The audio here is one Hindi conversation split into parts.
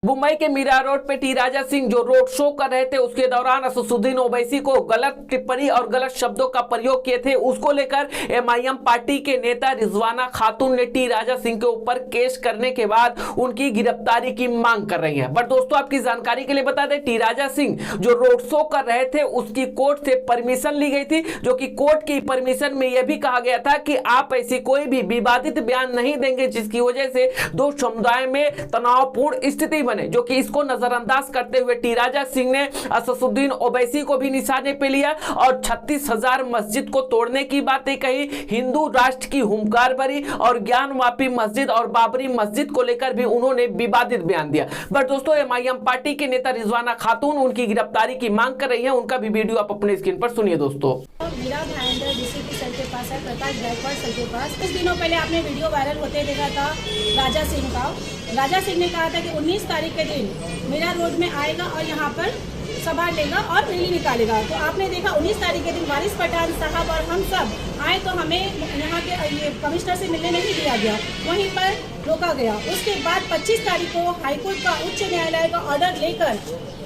मुंबई के मीरा रोड पे टी राजा सिंह जो रोड शो कर रहे थे, उसके दौरान असदुद्दीन ओवैसी को गलत टिप्पणी और गलत शब्दों का प्रयोग किए थे। उसको लेकर एमआईएम पार्टी के नेता रिजवाना खातून ने टी राजा सिंह के ऊपर केस करने के बाद उनकी गिरफ्तारी की मांग कर रही है। बट दोस्तों, आपकी जानकारी के लिए बता दें, टी राजा सिंह जो रोड शो कर रहे थे उसकी कोर्ट से परमिशन ली गई थी, जो कि कोर्ट की परमिशन में यह भी कहा गया था कि आप ऐसी कोई भी विवादित बयान नहीं देंगे जिसकी वजह से दो समुदाय में तनावपूर्ण स्थिति बने। जो कि इसको नजरअंदाज करते हुए टी राजा सिंह ने असदुद्दीन ओवैसी को भी निशाने पे लिया और 36,000 मस्जिद को तोड़ने की बातें कही, हिंदू राष्ट्र की हुंकार भरी और ज्ञानवापी मस्जिद और बाबरी मस्जिद को लेकर भी उन्होंने विवादित बयान दिया। बट दोस्तों, एमआईएम पार्टी के नेता रिजवाना खातून उनकी गिरफ्तारी की मांग कर रही है। उनका भी वीडियो आप अपने स्क्रीन पर सुनिए दोस्तों। मीरा भाईंदर डीसीपी सर के पास है, प्रकाश गायकवाड़ सर के पास। कुछ दिनों पहले आपने वीडियो वायरल होते देखा था राजा सिंह का। राजा सिंह ने कहा था कि 19 तारीख के दिन मीरा रोड में आएगा और यहाँ पर सभा लेगा और रैली निकालेगा। तो आपने देखा 19 तारीख के दिन वारिस पठान साहब और हम सब आए तो हमें यहाँ के कमिश्नर से मिलने नहीं दिया गया, वहीं पर रोका गया। उसके बाद 25 तारीख को हाईकोर्ट का उच्च न्यायालय का ऑर्डर लेकर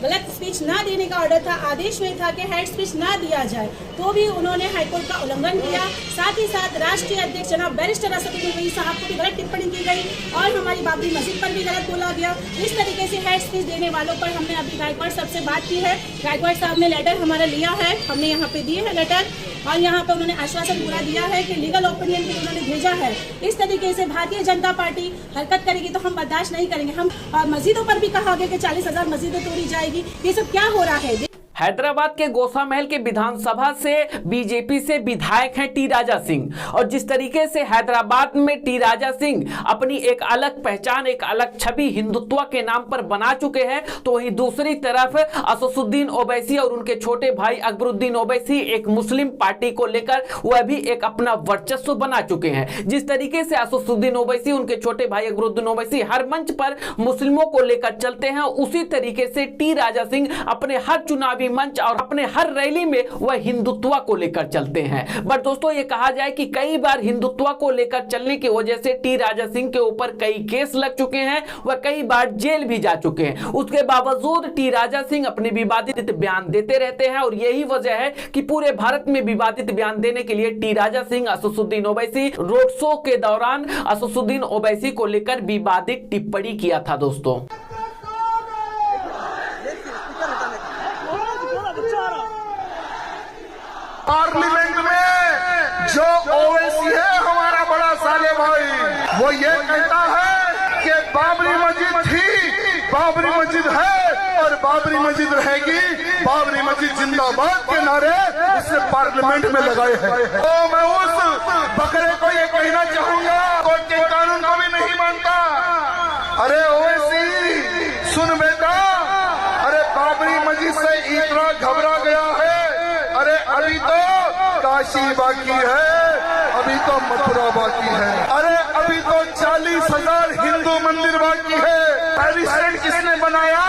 गलत स्पीच ना देने का ऑर्डर था, आदेश में था कि हेड स्पीच ना दिया जाए, तो भी उन्होंने हाईकोर्ट का उल्लंघन किया। साथ ही साथ राष्ट्रीय अध्यक्ष जनाब बैरिस्टर असदुद्दीन ओवैसी साहब को भी गलत टिप्पणी की गई और हमारी बाबरी मस्जिद पर भी गलत बोला गया। इस तरीके से हेड स्पीच देने वालों पर हमने अभी गायकवाड़ साहब से बात की है। गायकवाड़ साहब ने लेटर हमारा लिया है, हमने यहाँ पे दिए है लेटर, और यहाँ पे उन्होंने आश्वासन पूरा दिया है कि लीगल ओपिनियन भी उन्होंने भेजा है। इस तरीके से भारतीय जनता पार्टी हरकत करेगी तो हम बर्दाश्त नहीं करेंगे। हम मस्जिदों पर भी कहा गया कि 40,000 मस्जिदें तोड़ी जाएगी। ये सब क्या हो रहा है? हैदराबाद के गोसा महल के विधानसभा से बीजेपी से विधायक हैं टी राजा सिंह, और जिस तरीके से हैदराबाद में टी राजा सिंह अपनी एक अलग पहचान, एक अलग छवि हिंदुत्व के नाम पर बना चुके हैं, तो वहीं दूसरी तरफ असदुद्दीन ओवैसी और उनके छोटे भाई अकबरुद्दीन ओवैसी एक मुस्लिम पार्टी को लेकर वह भी एक अपना वर्चस्व बना चुके हैं। जिस तरीके से असदुद्दीन ओवैसी, उनके छोटे भाई अकबरुद्दीन ओवैसी हर मंच पर मुस्लिमों को लेकर चलते हैं, उसी तरीके से टी राजा सिंह अपने हर चुनावी मंच और अपने हर रैली में वह हिंदुत्व को लेकर चलते हैं। बट दोस्तों, ये कहा जाए कि कई बार हिंदुत्व को लेकर चलने की वजह से टी राजा सिंह के ऊपर कई केस लग चुके हैं, वह कई बार जेल भी जा चुके हैं। उसके बावजूद टी राजा सिंह अपने विवादित बयान देते रहते हैं, और यही वजह है कि पूरे भारत में विवादित बयान देने के लिए T Raja Singh Asaduddin Owaisi road show के दौरान असदुद्दीन ओवैसी को लेकर विवादित टिप्पणी किया था दोस्तों। पार्लियामेंट में जो ओवैसी है हमारा बड़ा साले भाई, वो ये कहता है कि बाबरी मस्जिद थी, बाबरी मस्जिद है और बाबरी मस्जिद रहेगी, बाबरी मस्जिद जिंदाबाद के नारे उसने पार्लियामेंट में लगाए हैं। तो मैं उस बकरे को ये कहना चाहूंगा, कोर्ट के कानून को भी नहीं मानता। अरे ओवैसी सुन बेटा, अरे बाबरी मस्जिद से इतना घबरा गया है, अरे अभी तो काशी बाकी है, अभी तो मथुरा बाकी है, अरे अभी तो 40,000 हिंदू मंदिर बाकी है। प्रेसिडेंट किसने बनाया?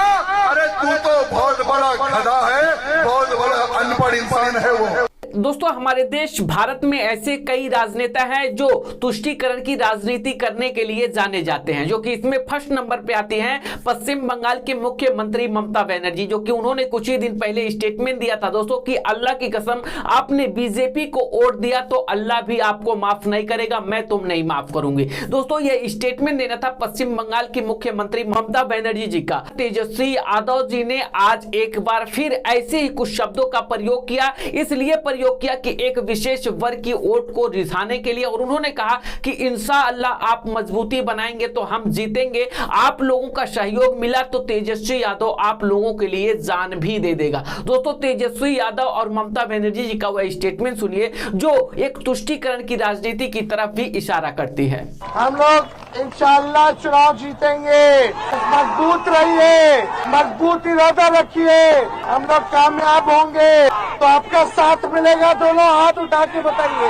अरे तू तो बहुत बड़ा गधा है, बहुत बड़ा अनपढ़ इंसान है वो। दोस्तों, हमारे देश भारत में ऐसे कई राजनेता हैं जो तुष्टीकरण की राजनीति करने के लिए जाने जाते हैं, जो कि इसमें फर्स्ट नंबर पे आती हैं पश्चिम बंगाल के मुख्यमंत्री ममता बनर्जी, जो कि उन्होंने कुछ ही दिन पहले स्टेटमेंट दिया था दोस्तों कि अल्लाह की कसम, आपने बीजेपी को वोट दिया तो अल्लाह भी आपको माफ नहीं करेगा, मैं तुम नहीं माफ करूंगी। दोस्तों, यह स्टेटमेंट देना था पश्चिम बंगाल की मुख्यमंत्री ममता बनर्जी जी का। तेजस्वी यादव जी ने आज एक बार फिर ऐसे ही कुछ शब्दों का प्रयोग किया, इसलिए प्रयोग किया कि एक विशेष वर्ग की वोट को रिझाने के लिए, और उन्होंने कहा कि इंशाअल्लाह आप मजबूती बनाएंगे तो हम जीतेंगे, आप लोगों का सहयोग मिला तो तेजस्वी यादव आप लोगों के लिए जान भी दे देगा। दोस्तों, तेजस्वी यादव और ममता बनर्जी जी का वह स्टेटमेंट सुनिए जो एक तुष्टीकरण की राजनीति की तरफ भी इशारा करती है। हम लोग इंशाअल्लाह चुनाव जीतेंगे, मजबूत रहिए, मजबूत इरादा रखिए, हम लोग कामयाब होंगे। तो आपका साथ मिलेगा, दोनों हाथ उठा के बताइए,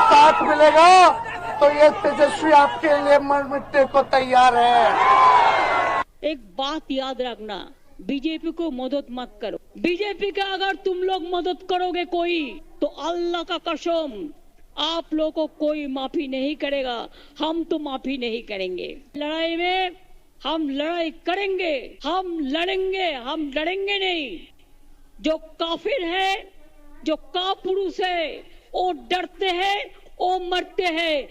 साथ मिलेगा तो ये तेजस्वी आपके लिए मर मिटने को तैयार है। एक बात याद रखना, बीजेपी को मदद मत करो। बीजेपी का अगर तुम लोग मदद करोगे कोई, तो अल्लाह का कसम आप लोगों को कोई माफी नहीं करेगा, हम तो माफी नहीं करेंगे। लड़ाई में हम लड़ाई करेंगे, हम लड़ेंगे नहीं। जो काफिर है, जो कापुरुष है, वो डरते हैं, वो मरते हैं।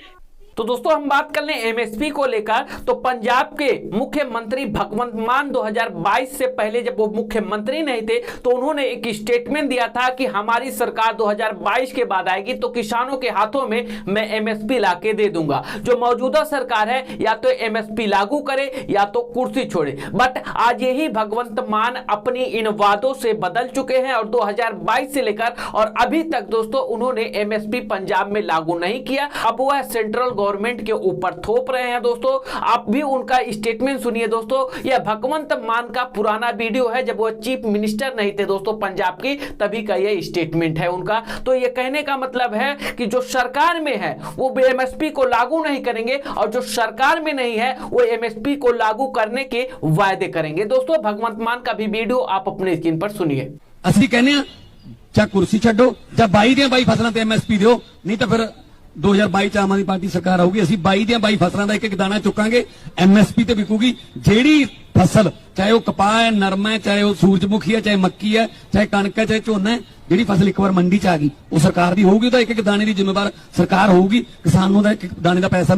तो दोस्तों हम बात कर लें एमएसपी को लेकर, तो पंजाब के मुख्यमंत्री भगवंत मान 2022 से पहले जब वो मुख्यमंत्री नहीं थे तो उन्होंने एक स्टेटमेंट दिया था कि हमारी सरकार 2022 के बाद आएगी तो किसानों के हाथों में मैं एमएसपी लाके दे दूंगा। जो मौजूदा सरकार है या तो एमएसपी लागू करे या तो कुर्सी छोड़े, बट आज यही भगवंत मान अपनी इन वादों से बदल चुके हैं और 2022 से लेकर और अभी तक दोस्तों उन्होंने एमएसपी पंजाब में लागू नहीं किया। अब वह सेंट्रल गवर्नमेंट के ऊपर थोप रहे हैं। दोस्तों आप भी उनका स्टेटमेंट सुनिए। दोस्तों यह भगवंत मान का पुराना वीडियो है जब वो चीफ मिनिस्टर नहीं थे दोस्तों पंजाब की, तभी का यह स्टेटमेंट है उनका। तो यह कहने का मतलब है कि जो सरकार में है वो एमएसपी को लागू नहीं करेंगे और जो सरकार में नहीं है वो एमएसपी को लागू करने के वायदे करेंगे। दोस्तों भगवंत मान का भी वीडियो आप अपने स्क्रीन पर सुनिए। असली कहने चाहे कुर्सी छो चाहे 22 ਦੀਆਂ 22 फसलों ਤੇ एमएसपी ਦਿਓ, नहीं तो फिर 2022 आम आदमी पार्टी सरकार आऊगी, ਅਸੀਂ 22 ਦੀਆਂ 22 फसलों का एक एक दाना चुकांगे, एमएसपी ਤੇ ਵਿਕੂਗੀ। ਜਿਹੜੀ फसल चाहे वो कपाह है, नरमा है, चाहे वो सूरजमुखी है, चाहे मक्की है, चाहे कणक है, चाहे झोना है, ਜਿਹੜੀ फसल एक बार मंडी च आ गई वो सरकार दी होगी, तो एक एक दाने की जिम्मेवार सरकार होगी, किसानों का एक एक दाने का पैसा